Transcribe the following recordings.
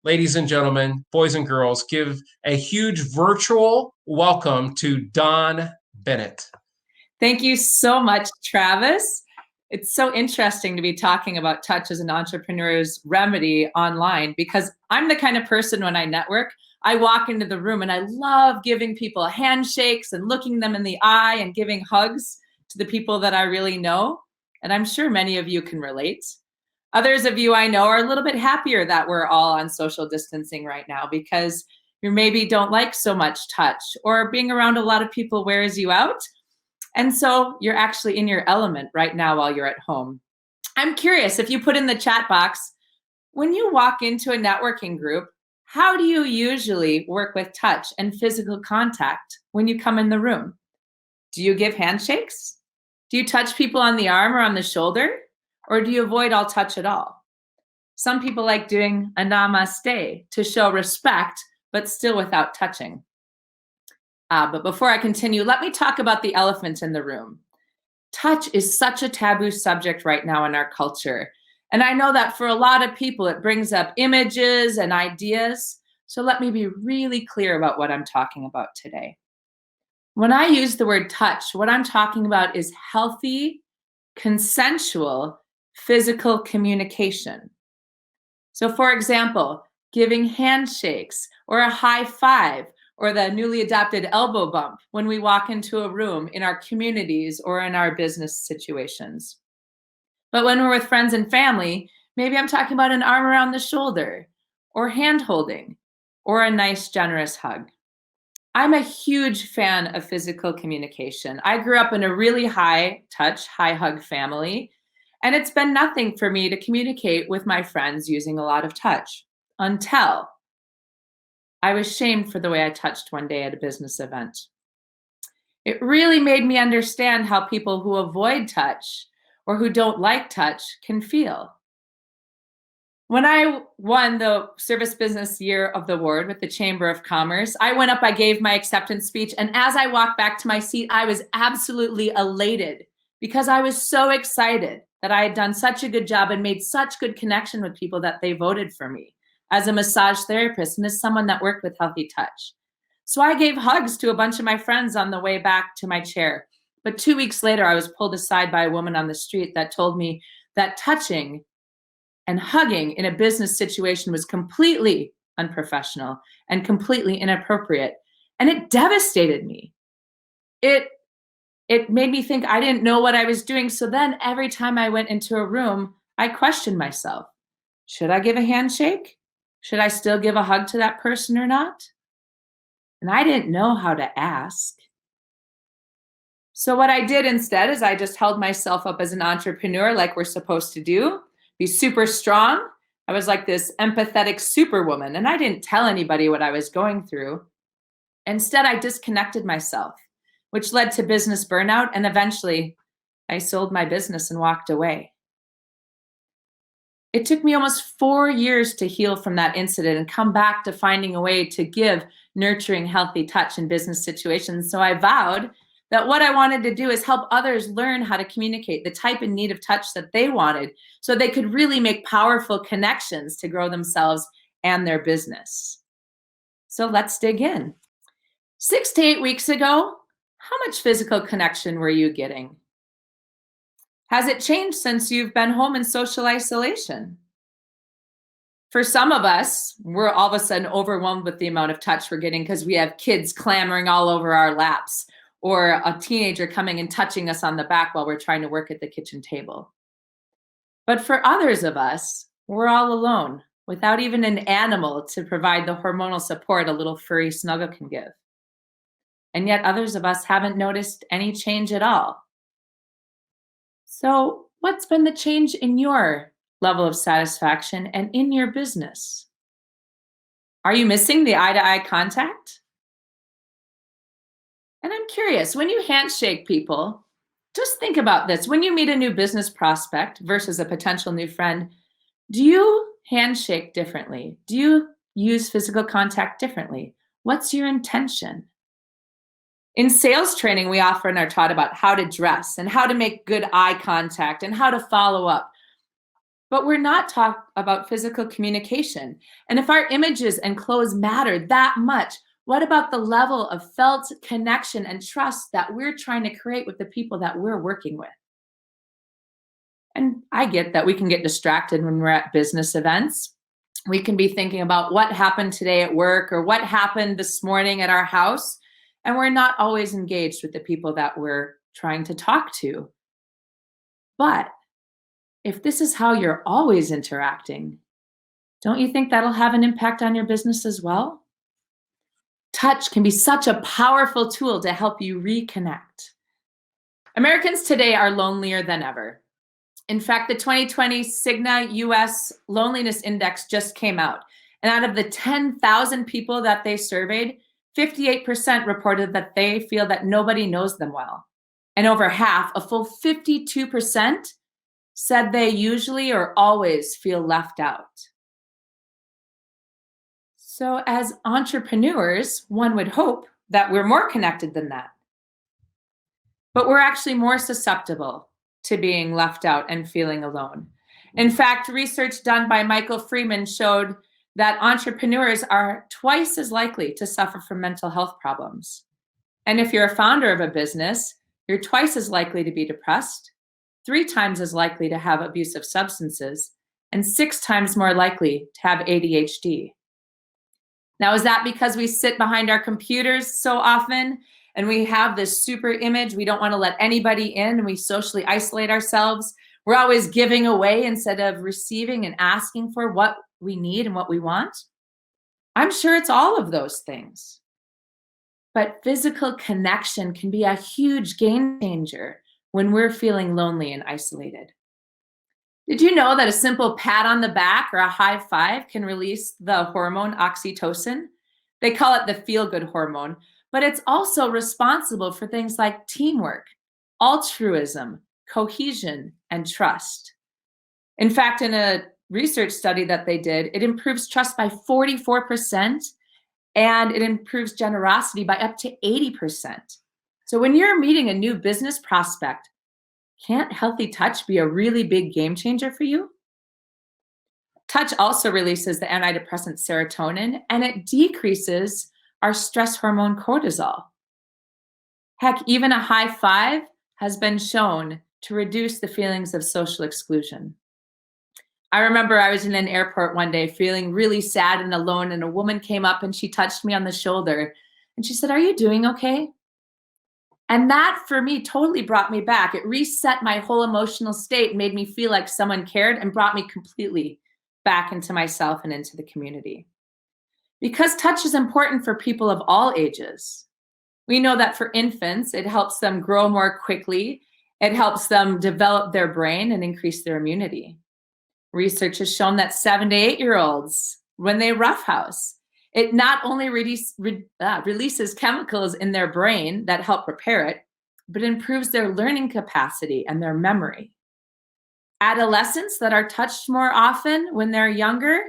ladies and gentlemen, boys and girls, give a huge virtual welcome to Dawn Bennett. Thank you so much, Travis. It's so interesting to be talking about touch as an entrepreneur's remedy online because I'm the kind of person when I network, I walk into the room and I love giving people handshakes and looking them in the eye and giving hugs to the people that I really know. And I'm sure many of you can relate. Others of you I know are a little bit happier that we're all on social distancing right now because you maybe don't like so much touch or being around a lot of people wears you out. And so you're actually in your element right now while you're at home. I'm curious if you put in the chat box, when you walk into a networking group, how do you usually work with touch and physical contact when you come in the room? Do you give handshakes? Do you touch people on the arm or on the shoulder? Or do you avoid all touch at all? Some people like doing a namaste to show respect, but still without touching. But before I continue, let me talk about the elephant in the room. Touch is such a taboo subject right now in our culture. And I know that for a lot of people, it brings up images and ideas. So let me be really clear about what I'm talking about today. When I use the word touch, what I'm talking about is healthy, consensual, physical communication. So for example, giving handshakes or a high five or the newly adopted elbow bump when we walk into a room in our communities or in our business situations. But when we're with friends and family, maybe I'm talking about an arm around the shoulder or hand holding or a nice generous hug. I'm a huge fan of physical communication. I grew up in a really high touch, high hug family, and it's been nothing for me to communicate with my friends using a lot of touch until I was shamed for the way I touched one day at a business event. It really made me understand how people who avoid touch or who don't like touch can feel. When I won the Service Business Year of the Award with the Chamber of Commerce, I went up, I gave my acceptance speech, and as I walked back to my seat, I was absolutely elated because I was so excited that I had done such a good job and made such good connection with people that they voted for me as a massage therapist and as someone that worked with healthy touch. So I gave hugs to a bunch of my friends on the way back to my chair. But 2 weeks later, I was pulled aside by a woman on the street that told me that touching and hugging in a business situation was completely unprofessional and completely inappropriate. And it devastated me. It made me think I didn't know what I was doing. So then every time I went into a room, I questioned myself. Should I give a handshake? Should I still give a hug to that person or not? And I didn't know how to ask. So what I did instead is I just held myself up as an entrepreneur like we're supposed to do, be super strong. I was like this empathetic superwoman, and I didn't tell anybody what I was going through. Instead, I disconnected myself, which led to business burnout, and eventually I sold my business and walked away. It took me almost 4 years to heal from that incident and come back to finding a way to give nurturing, healthy touch in business situations. So I vowed that what I wanted to do is help others learn how to communicate the type and need of touch that they wanted so they could really make powerful connections to grow themselves and their business. So let's dig in. 6 to 8 weeks ago, how much physical connection were you getting? Has it changed since you've been home in social isolation? For some of us, we're all of a sudden overwhelmed with the amount of touch we're getting because we have kids clamoring all over our laps or a teenager coming and touching us on the back while we're trying to work at the kitchen table. But for others of us, we're all alone without even an animal to provide the hormonal support a little furry snuggle can give. And yet others of us haven't noticed any change at all. So what's been the change in your level of satisfaction and in your business? Are you missing the eye-to-eye contact? And I'm curious, when you handshake people, just think about this. When you meet a new business prospect versus a potential new friend, do you handshake differently? Do you use physical contact differently? What's your intention? In sales training, we often are taught about how to dress and how to make good eye contact and how to follow up. But we're not talking about physical communication. And if our images and clothes matter that much, what about the level of felt connection and trust that we're trying to create with the people that we're working with? And I get that we can get distracted when we're at business events. We can be thinking about what happened today at work or what happened this morning at our house. And we're not always engaged with the people that we're trying to talk to. But if this is how you're always interacting, don't you think that'll have an impact on your business as well? Touch can be such a powerful tool to help you reconnect. Americans today are lonelier than ever. In fact, the 2020 Cigna US Loneliness Index just came out. And out of the 10,000 people that they surveyed, 58% reported that they feel that nobody knows them well. And over half, a full 52%, said they usually or always feel left out. So as entrepreneurs, one would hope that we're more connected than that. But we're actually more susceptible to being left out and feeling alone. In fact, research done by Michael Freeman showed that entrepreneurs are twice as likely to suffer from mental health problems. And if you're a founder of a business, you're twice as likely to be depressed, 3 times as likely to have abusive substances, and 6 times more likely to have ADHD. Now, is that because we sit behind our computers so often and we have this super image, we don't want to let anybody in, and we socially isolate ourselves? We're always giving away instead of receiving and asking for what we need and what we want? I'm sure it's all of those things. But physical connection can be a huge game changer when we're feeling lonely and isolated. Did you know that a simple pat on the back or a high five can release the hormone oxytocin? They call it the feel-good hormone, but it's also responsible for things like teamwork, altruism, cohesion, and trust. In fact, in a research study that they did, it improves trust by 44%, and it improves generosity by up to 80%. So when you're meeting a new business prospect, can't healthy touch be a really big game changer for you? Touch also releases the antidepressant serotonin, and it decreases our stress hormone cortisol. Heck, even a high five has been shown to reduce the feelings of social exclusion. I remember I was in an airport one day feeling really sad and alone, and a woman came up and she touched me on the shoulder and she said, "Are you doing okay?" And that for me totally brought me back. It reset my whole emotional state, made me feel like someone cared, and brought me completely back into myself and into the community. Because touch is important for people of all ages. We know that for infants, it helps them grow more quickly. It helps them develop their brain and increase their immunity. Research has shown that 7 to 8-year-olds, when they roughhouse, it not only releases chemicals in their brain that help repair it, but improves their learning capacity and their memory. Adolescents that are touched more often when they're younger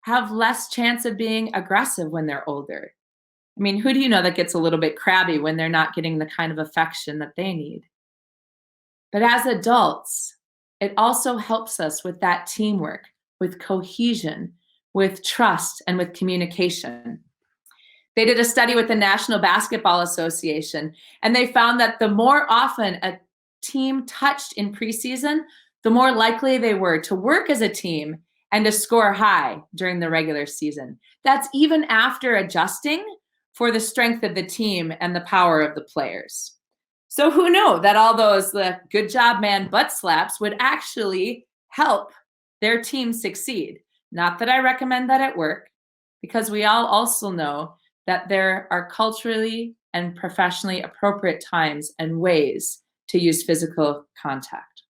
have less chance of being aggressive when they're older. I mean, who do you know that gets a little bit crabby when they're not getting the kind of affection that they need? But as adults, it also helps us with that teamwork, with cohesion, with trust, and with communication. They did a study with the National Basketball Association, and they found that the more often a team touched in preseason, the more likely they were to work as a team and to score high during the regular season. That's even after adjusting for the strength of the team and the power of the players. So who knew that all those good job man butt slaps would actually help their team succeed? Not that I recommend that at work, because we all also know that there are culturally and professionally appropriate times and ways to use physical contact.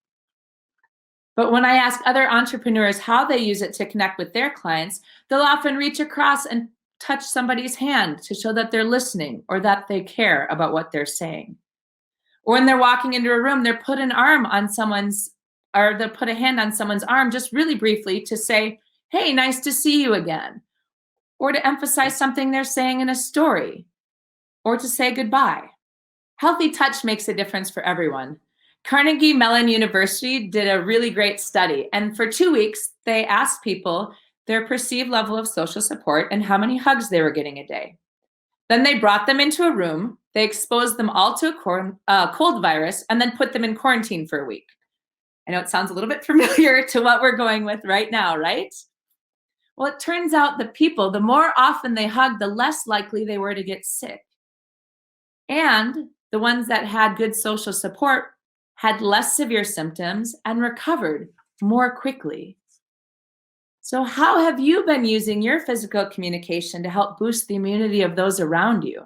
But when I ask other entrepreneurs how they use it to connect with their clients, they'll often reach across and touch somebody's hand to show that they're listening or that they care about what they're saying. Or when they're walking into a room, they'll put a hand on someone's arm just really briefly to say, "Hey, nice to see you again," or to emphasize something they're saying in a story, or to say goodbye. Healthy touch makes a difference for everyone. Carnegie Mellon University did a really great study. And for 2 weeks, they asked people their perceived level of social support and how many hugs they were getting a day. Then they brought them into a room, they exposed them all to a cold virus, and then put them in quarantine for a week. I know it sounds a little bit familiar to what we're going with right now, right? Well, it turns out the people, the more often they hugged, the less likely they were to get sick. And the ones that had good social support had less severe symptoms and recovered more quickly. So, how have you been using your physical communication to help boost the immunity of those around you?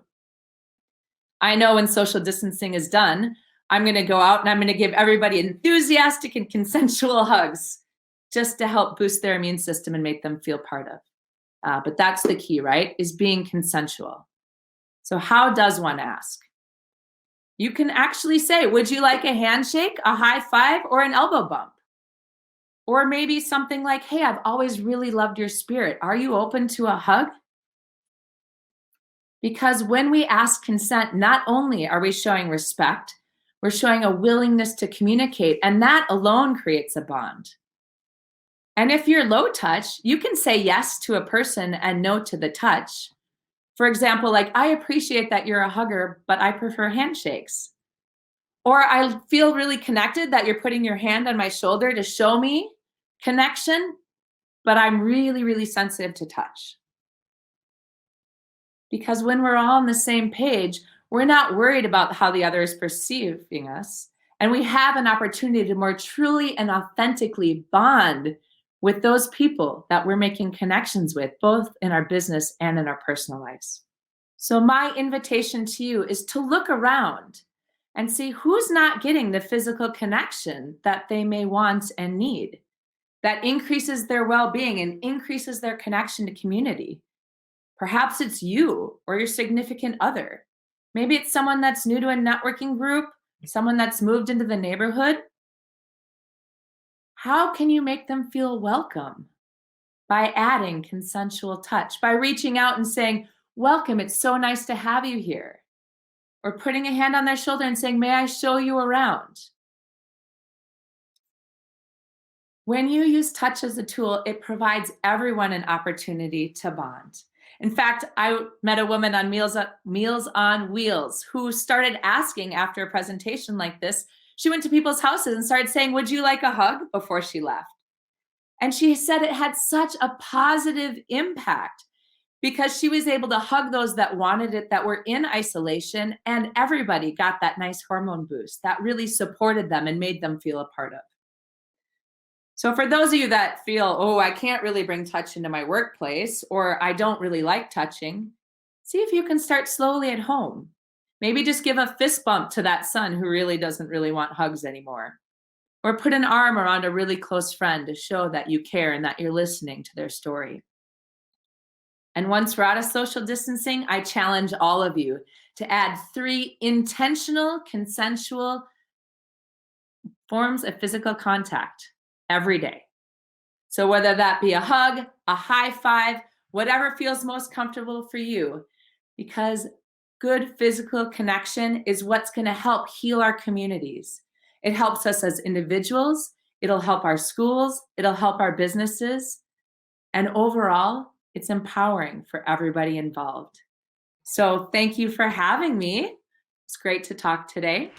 I know when social distancing is done, I'm going to go out and I'm going to give everybody enthusiastic and consensual hugs just to help boost their immune system and make them feel part of. But that's the key, right? Is being consensual. So, how does one ask? You can actually say, would you like a handshake, a high five, or an elbow bump? Or maybe something like, hey, I've always really loved your spirit. Are you open to a hug? Because when we ask consent, not only are we showing respect, we're showing a willingness to communicate, and that alone creates a bond. And if you're low touch, you can say yes to a person and no to the touch. For example, like, I appreciate that you're a hugger, but I prefer handshakes. Or I feel really connected that you're putting your hand on my shoulder to show me connection, but I'm really, really sensitive to touch. Because when we're all on the same page, we're not worried about how the other is perceiving us. And we have an opportunity to more truly and authentically bond with those people that we're making connections with, both in our business and in our personal lives. So my invitation to you is to look around and see who's not getting the physical connection that they may want and need, that increases their well-being and increases their connection to community. Perhaps it's you or your significant other. Maybe it's someone that's new to a networking group, someone that's moved into the neighborhood. How can you make them feel welcome? By adding consensual touch, by reaching out and saying, welcome, it's so nice to have you here. Or putting a hand on their shoulder and saying, may I show you around? When you use touch as a tool, it provides everyone an opportunity to bond. In fact, I met a woman on Meals on Wheels who started asking after a presentation like this. She went to people's houses and started saying, would you like a hug, before she left? And she said it had such a positive impact because she was able to hug those that wanted it, that were in isolation, and everybody got that nice hormone boost that really supported them and made them feel a part of. So for those of you that feel, oh, I can't really bring touch into my workplace, or I don't really like touching, see if you can start slowly at home. Maybe just give a fist bump to that son who really doesn't really want hugs anymore. Or put an arm around a really close friend to show that you care and that you're listening to their story. And once we're out of social distancing, I challenge all of you to add 3 intentional, consensual forms of physical contact every day. So whether that be a hug, a high five, whatever feels most comfortable for you, because good physical connection is what's going to help heal our communities. It helps us as individuals, it'll help our schools, it'll help our businesses, and overall, it's empowering for everybody involved. So thank you for having me. It's great to talk today.